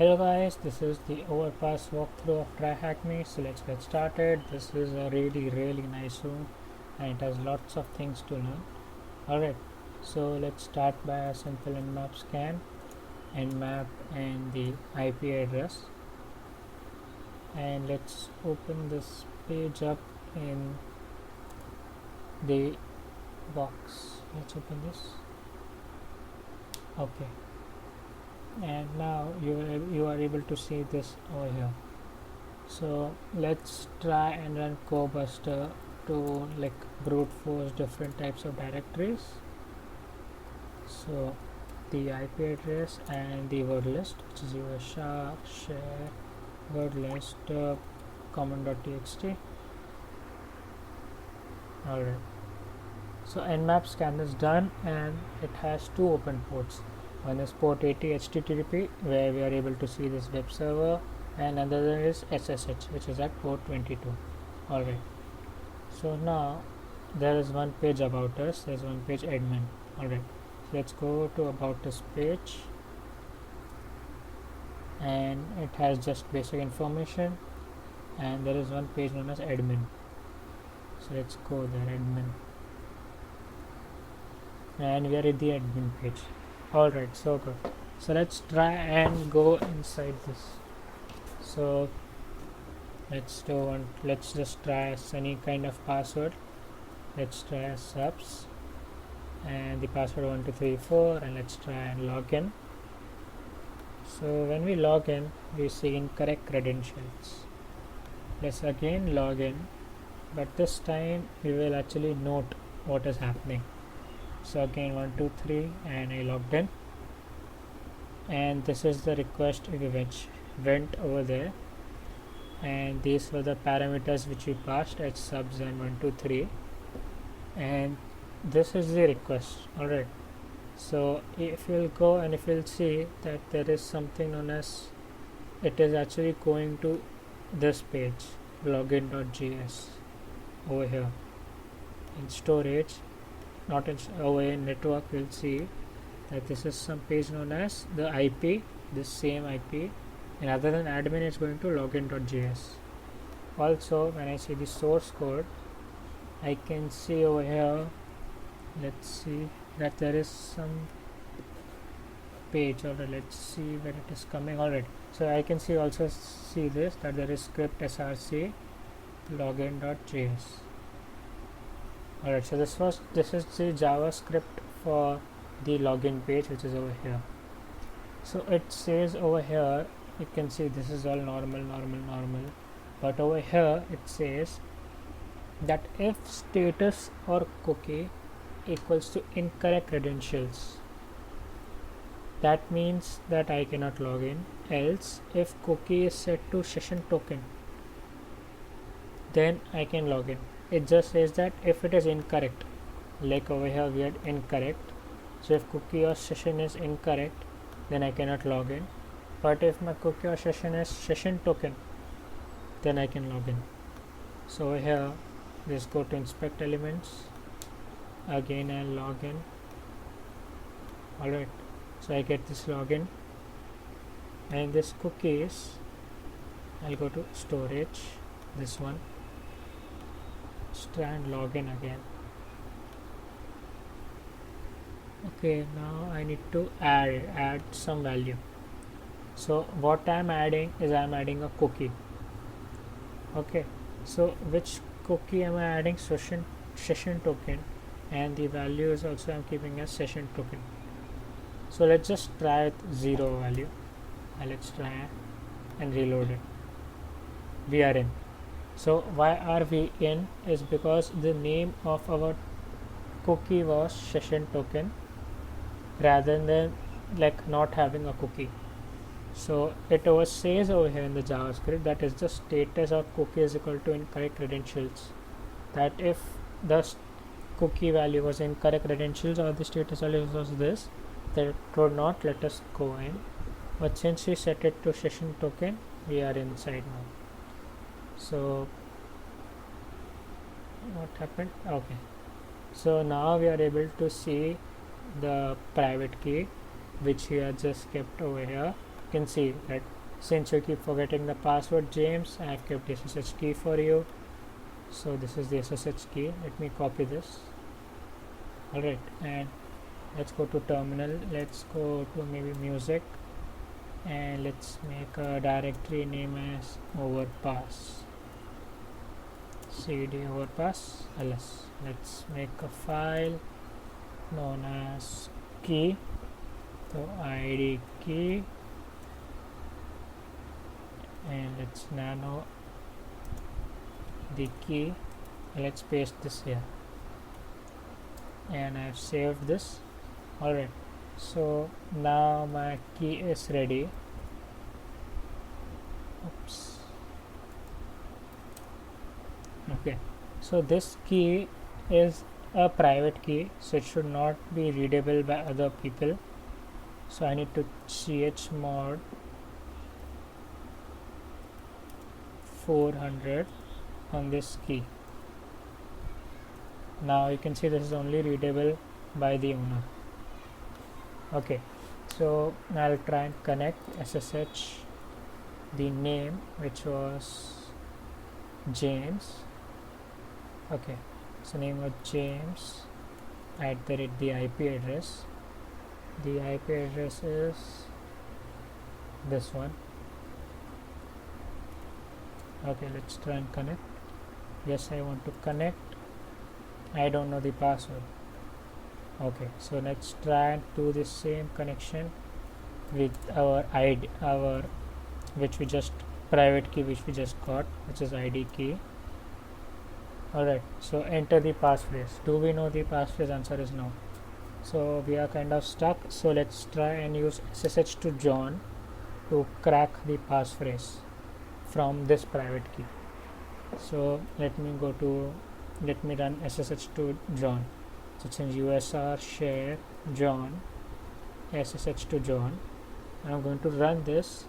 Hello guys, this is the overpass walkthrough of TryHackMe. So let's get started. This is a really nice room and it has lots of things to learn. Alright, so let's start by a simple nmap scan, nmap and the IP address. And let's open this page up in the box. Let's open this. Okay, and now you are able to see this over here. So let's try and run CoBuster to brute force different types of directories. So the IP address and the word list, which is your shark share word list common.txt. Alright, so nmap scan is done and it has two open ports. One is port 80 HTTP where we are able to see this web server, and another is SSH, which is at port 22. Alright, so now there is one page about us, there's one page admin. Alright, so let's go to about us page, and it has just basic information, and there is one page known as admin. So let's go there, admin, and we are at the admin page. Alright, so good. So let's try and go inside this. So let's just try any kind of password. Let's try subs and the password 1234, and let's try and log in. So when we log in, we see incorrect credentials. Let's again log in, but this time we will actually note what is happening. So again 123, and I logged in, and this is the request which went over there, and these were the parameters which we passed at subs and 123, and this is the request. Alright, so if you'll go and if you'll see that there is something known as, it is actually going to this page login.js over here in storage, not in over in network. We'll see that this is some page known as the IP, this same IP, and other than admin it's going to login.js. Also when I see the source code, I can see over here, let's see that there is some page. Alright, let's see where it is coming. Alright, so I can see also see this, that there is script src login.js. Alright, so this is the JavaScript for the login page, which is over here. So it says over here, you can see this is all normal, but over here it says that if status or cookie equals to incorrect credentials, that means that I cannot log in. Else if cookie is set to session token, then I can log in. It just says that if it is incorrect, like over here we had incorrect, so if cookie or session is incorrect, then I cannot log in. But if my cookie or session is session token, then I can log in. So over here, just go to inspect elements, again I'll log in. Alright, so I get this login, and this cookies, I'll go to storage, this one, try and log in again. Okay, now I need to add some value. So what I'm adding is I'm adding a cookie. Okay, so which cookie am I adding? Session token, and the value is also I'm keeping as session token. So let's just try with 0 value, and let's try and reload it. We are in. So why are we in is because the name of our cookie was session token rather than not having a cookie. So it says over here in the JavaScript that is the status of cookie is equal to incorrect credentials, that if the cookie value was incorrect credentials or the status value was this, that it would not let us go in. But since we set it to session token, we are inside now. So what happened? Okay, so now we are able to see the private key which we have just kept over here, can see that since you keep forgetting the password, James, I have kept the SSH key for you. So this is the SSH key. Let me copy this. Alright, and let's go to terminal. Let's go to maybe music, and let's make a directory name as overpass, cd overpass ls. Let's make a file known as key, so id key, and let's nano the key, and let's paste this here, and I've saved this. Alright, so now my key is ready. Oops. Okay, so this key is a private key, so it should not be readable by other people. So I need to chmod 400 on this key. Now you can see this is only readable by the owner. Okay, so I'll try and connect SSH the name, which was James. Okay, so name was James at the IP address. The IP address is this one. Okay, let's try and connect. Yes, I want to connect. I don't know the password. Okay, so let's try and do the same connection with our ID, our which we just private key which we just got, which is ID key. Alright, so enter the passphrase. Do we know the passphrase? Answer is no. So we are kind of stuck. So let's try and use SSH to John to crack the passphrase from this private key. So let me run SSH to John. So change USR share John SSH to John. I'm going to run this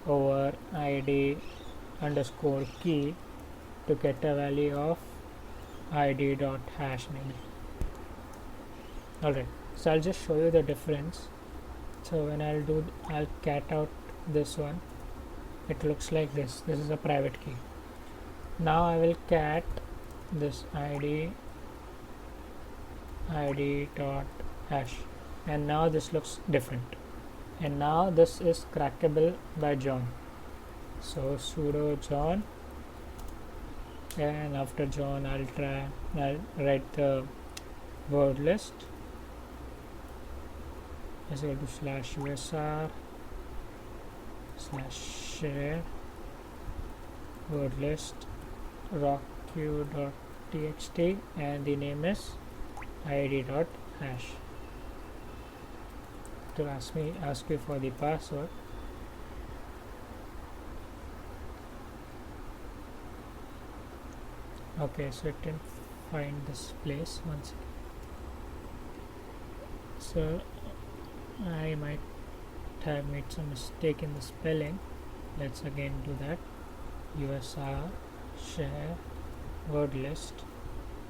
over id underscore key to get a value of id dot hash maybe. Alright, so I'll just show you the difference. So when I'll cat out this one, it looks like this. This is a private key. Now I will cat this id dot hash, and now this looks different, and now this is crackable by John. So sudo John, and after John I'll write the word list is equal to /usr /share word list rockq.txt, and the name is id.hash. To ask you for the password. Okay, so it didn't find this place once. So I might have made some mistake in the spelling. Let's again do that. usr share word list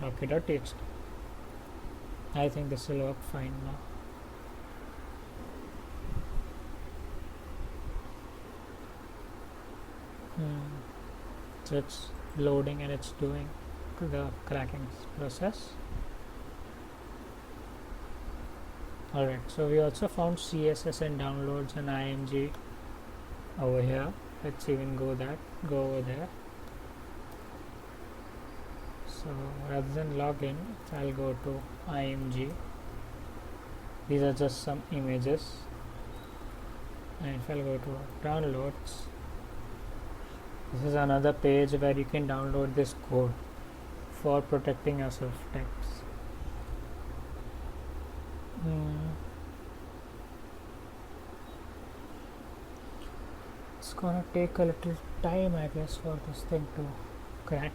rocky.txt. I think this will work fine now. So it's loading and it's doing the cracking process. Alright, so we also found CSS and downloads and IMG over here. Let's even go over there. So rather than login, I'll go to IMG. These are just some images, and if I'll go to downloads, this is another page where you can download this code for protecting your self types. It's gonna take a little time, I guess, for this thing to crack.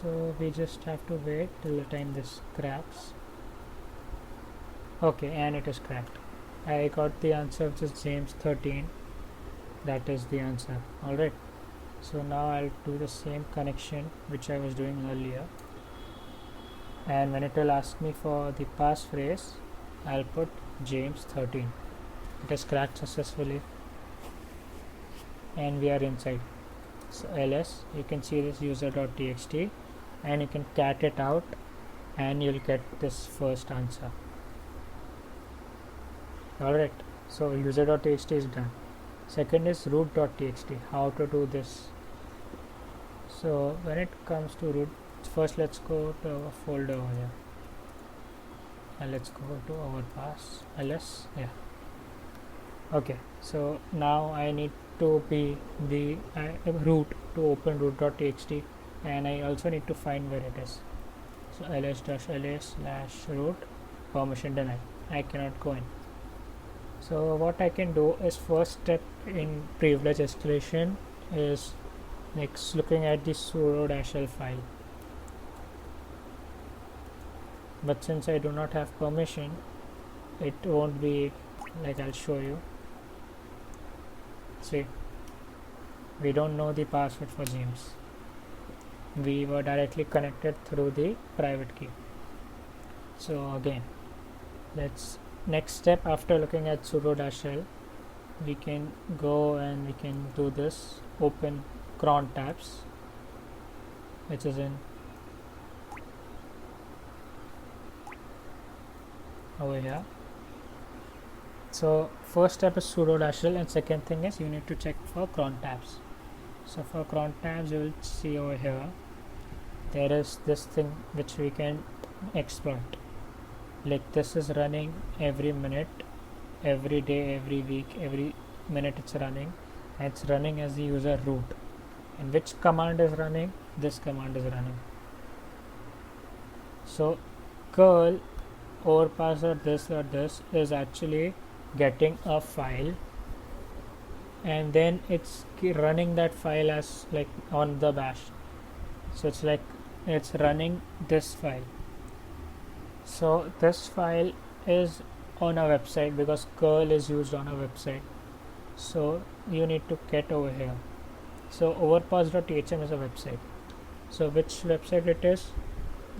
so we just have to wait till the time this cracks. Okay, and it is cracked. I got the answer, which is James 13. That is the answer. Alright, so now I'll do the same connection which I was doing earlier, and when it will ask me for the passphrase, I'll put James 13. It is cracked successfully and we are inside. So ls, you can see this user.txt, and you can cat it out and you'll get this first answer. Alright, so user.txt is done. Second is root.txt. How to do this? So when it comes to root, first let's go to our folder over here and let's go to overpass ls. Yeah, okay, so now I need to be the root to open root.txt, and I also need to find where it is. So ls-ls/root, permission denied, I cannot go in. So what I can do is, first step in privilege escalation is next looking at the sudo-l file, but since I do not have permission, it won't be like, I'll show you. See, we don't know the password for James. We were directly connected through the private key. So again, let's next step after looking at sudo-l, we can go and we can do this, open cron tabs, which is in over here. So first step is sudo-l, and second thing is you need to check for cron tabs. So for cron tabs, you will see over here there is this thing which we can exploit. Like this is running every minute, every day, every week, every minute it's running, and it's running as the user root. And which command is running? This command is running. So curl overpass or this is actually getting a file, and then it's running that file as like on the bash. So it's like it's running this file. So this file is on a website because curl is used on a website. So you need to get over here. So overpass.thm is a website. So which website it is?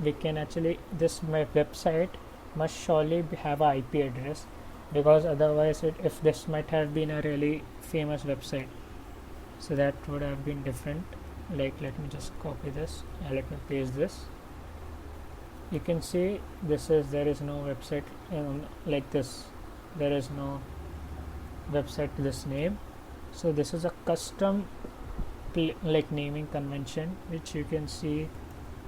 We can actually, this website must surely have an IP address, because otherwise if this might have been a really famous website, so that would have been different. Like let me just copy this and let me paste this. You can see there is no website like this, there is no website to this name. So this is a custom like naming convention which you can see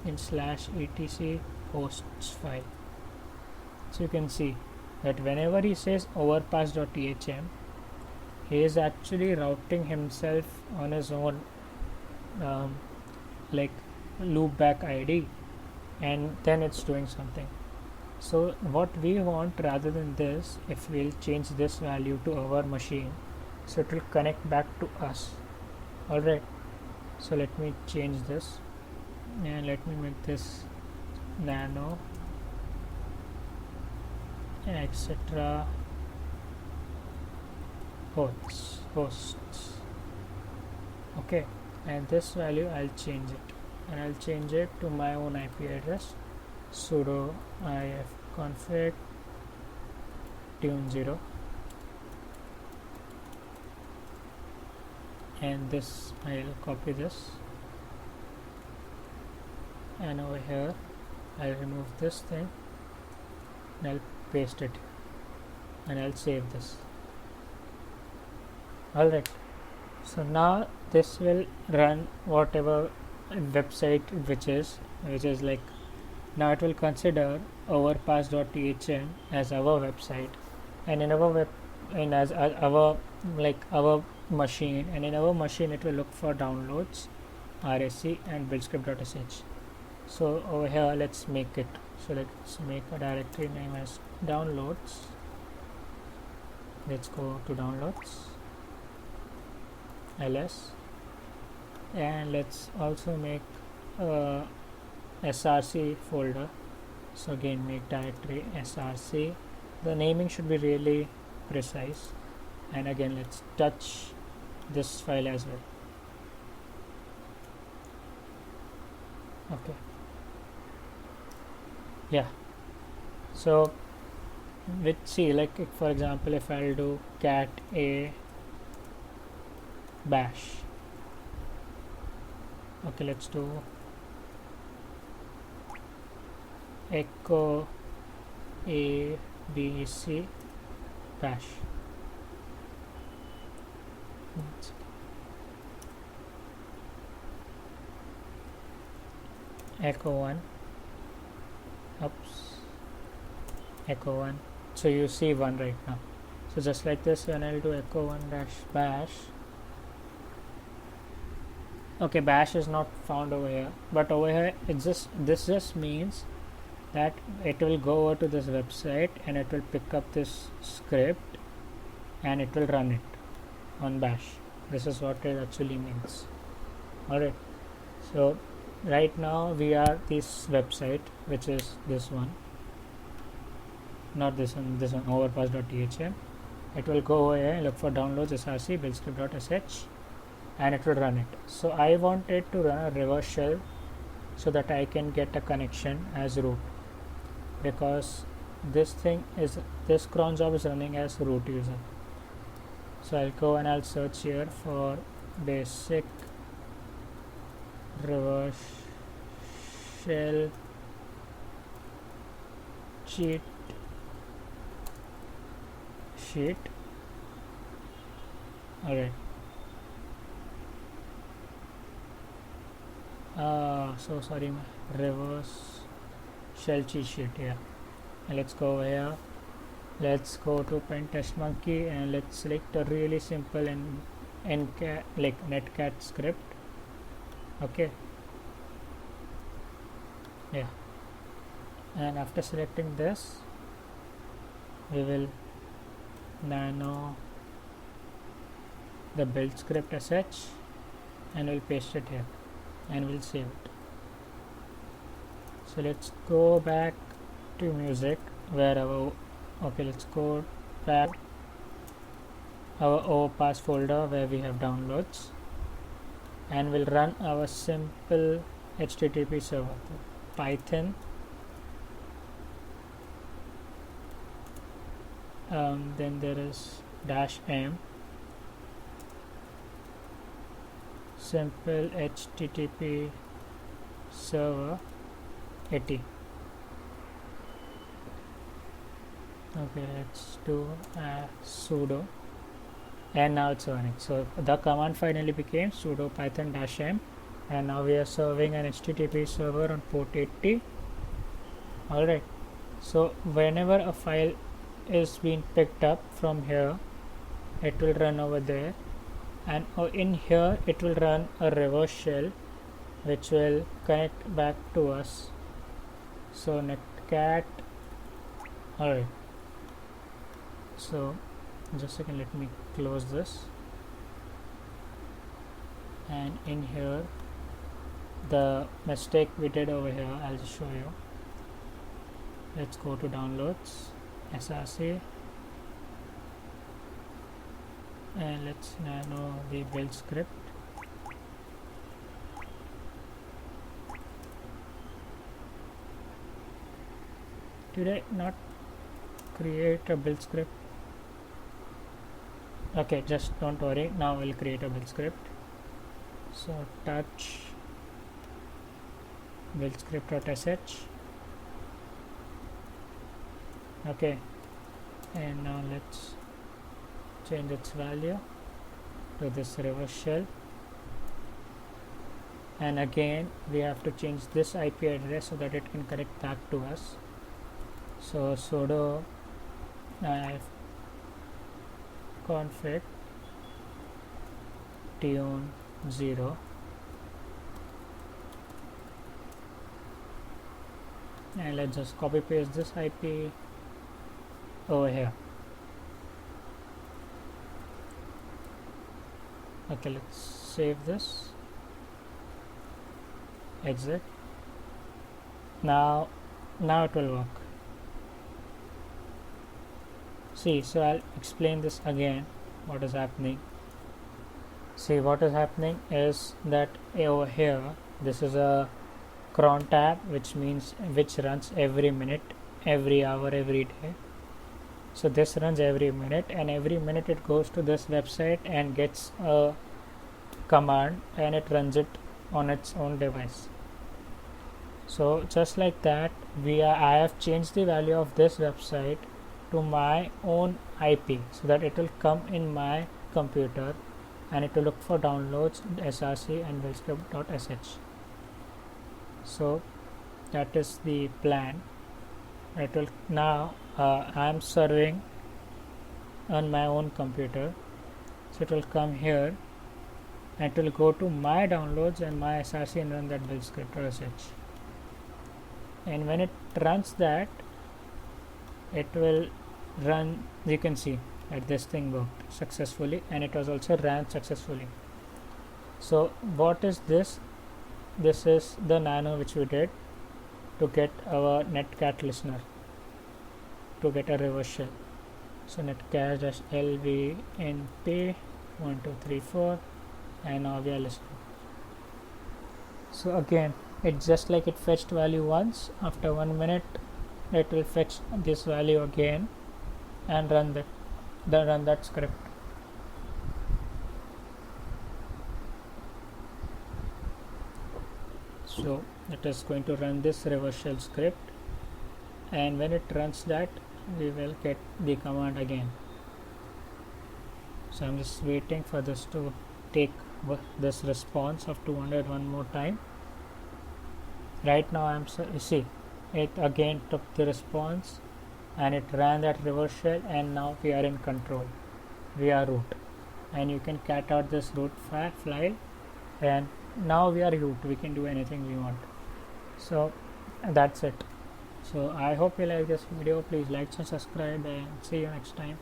in /etc hosts file. So you can see that whenever he says overpass.thm, he is actually routing himself on his own like loopback ID, and then it's doing something. So what we want, rather than this, if we'll change this value to our machine, so it will connect back to us. Alright, so let me change this and let me make this nano etc hosts. Okay, and this value I'll change it, and I'll change it to my own IP address, sudo ifconfig tune0, and this I'll copy this, and over here I'll remove this thing and I'll paste it, and I'll save this. Alright, so now this will run whatever website which is like, now it will consider overpass.thm as our website, and in our our machine, and in our machine it will look for downloads, RSC and buildscript.sh. So over here let's make it, so let's make a directory name as downloads. Let's go to downloads ls, and let's also make src folder. So again, make directory src. The naming should be really precise. And again, let's touch this file as well. Okay. Yeah. So with see, like for example, if I'll do cat a bash. Okay, let's do echo a b c bash. Echo 1. Oops. Echo 1. So you see 1 right now. So just like this, when I'll do echo 1 dash bash. Okay, bash is not found over here, but over here this just means that it will go over to this website and it will pick up this script and it will run it on bash. This is what it actually means. Alright, so right now we are this website, which is this one, not this one, overpass.thm. It will go over here, look for downloads src buildscript.sh, and it will run it. So I want it to run a reverse shell so that I can get a connection as root, because this cron job is running as root user. So I'll go and I'll search here for basic reverse shell cheat sheet. Alright. So sorry, reverse shell cheat sheet. Yeah. And let's go over here. Let's go to Pentest Monkey and let's select a really simple and like netcat script. Okay. Yeah. And after selecting this, we will nano the build script sh and we'll paste it here and we'll save it. So let's go back to music where let's go back our overpass folder where we have downloads, and we'll run our simple HTTP server. Python then there is -m simple HTTP server 80. Okay, let's do sudo, and now it's running. So the command finally became sudo python -m, and now we are serving an HTTP server on port 80. Alright, so whenever a file is being picked up from here, it will run over there, and in here it will run a reverse shell which will connect back to us. So netcat. Alright, so just a second, let me close this, and in here the mistake we did over here, I'll just show you. Let's go to downloads src and let's nano the build script. Did I not create a build script? Okay, just don't worry, now we'll create a build script. So touch build script.sh. Okay, and now let's change its value to this reverse shell, and again we have to change this IP address so that it can connect back to us. So sudo config tune 0, and let's just copy paste this IP over here. Okay, let's save this, exit, Now it will work. See, so I'll explain this again. What is happening? See, what is happening is that over here, this is a cron tab, which runs every minute, every hour, every day. So this runs every minute, and every minute it goes to this website and gets a command, and it runs it on its own device. So just like that, I have changed the value of this website to my own IP, so that it will come in my computer and it will look for downloads, src and buildscript.sh. So that is the plan. It will now I am serving on my own computer, so it will come here and it will go to my downloads and my src and run that buildscript.sh. And when it runs that, it will run. You can see that this thing worked successfully, and it was also ran successfully. So what is this? This is the nano which we did to get our netcat listener, to get a reverse shell. So netcat-lvnp1234, and now we are listening. So again, it's just like it fetched value once. After 1 minute, it will fetch this value again and run that script. So it is going to run this reverse shell script, and when it runs that, we will get the command again. So I'm just waiting for this to take this response of 200 one more time. Right now you see it again took the response and it ran that reverse shell, and now we are in control. We are root, and you can cat out this root file, and now we are root. We can do anything we want. So that's it. So I hope you like this video. Please like and subscribe, and see you next time.